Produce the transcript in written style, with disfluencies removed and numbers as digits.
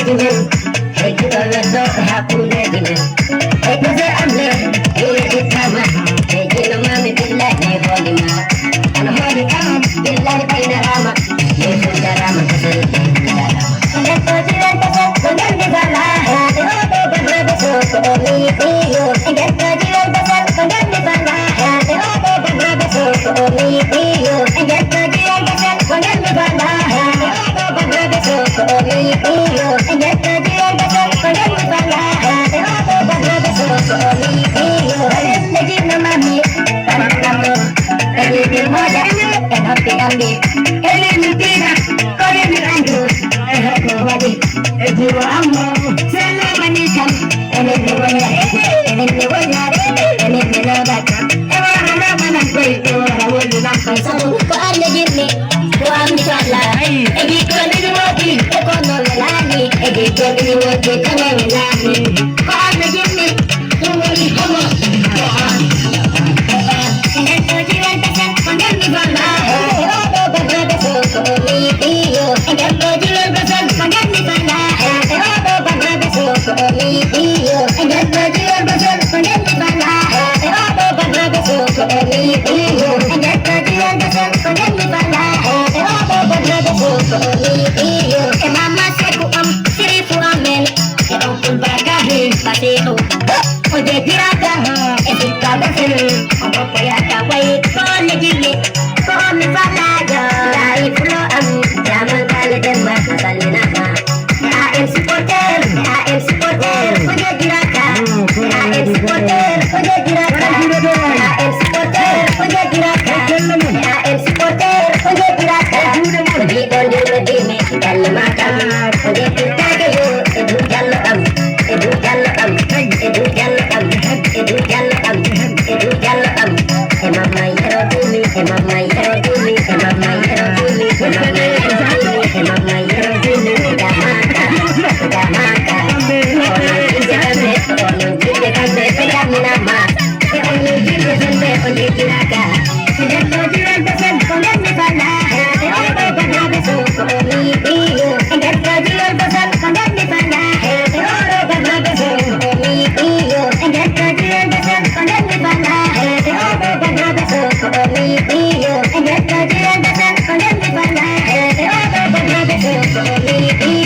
regimen. Hey, you don't know how to regimen. Hey, you say I'm there. Hey, it's Rama. Hey, you know, mommy, feel like they holding ma. And holding come, feel like they na Rama. Hey, Sunda Rama, Sunda Rama. That's what you want to say. Sunda Rama. Hey, oh, baby, baby, so me, you. And that's what you want to say. Sunda Rama. Hey, oh, baby, baby, so me, you. And that's what you want to say. Sunda Rama. Hey, oh, baby, baby, so me, you. And that's what you want to say. Sunda Rama. Hey, oh, baby, baby, so me, you. I'm the gym, mommy. Come, Elini moja, enoki ambi. Elini tina, kolini rangu. Ehoko wadi, ejiwa amo. Sela manikam, elini wanya, elini wanya, elini nabaka. Ewa hana manakoi, ewa hawoli nakoi. Sabu ko ane jimni, ko amni kala. Egi kolini wadi, eko no lelani. Egi kolini wadi, kame lelani. Ko ane jimni, kumuli komo. Oye, pirata, es el cabecero, como que ya está guay, con el gile, con mi batalla, la inflo a mí, llaman cale de más, salina más. Ya el supporter, oye, pirata, ya el supporter, oye, pirata, ya el supporter, oye, pirata, ya el supporter, oye, pirata, oye, donde dime, dale mata, oye, pirata que yo, educalo a mí, educalo a mí, educalo a mí. Mama, you're to me, mama, you're to me, mama, you're to me, mama, you're to me, Damaka, only give it and they pick up Minama, only give it and they put it in a car. And then go to the same for them, Nipana, all over the so for me, you, and then go to the same for them, Nipana, all over the so for me, you, and then go to the same for them, Nipana, all over the so for me, you, and then go to the same for them, Nipana, all over the so for me,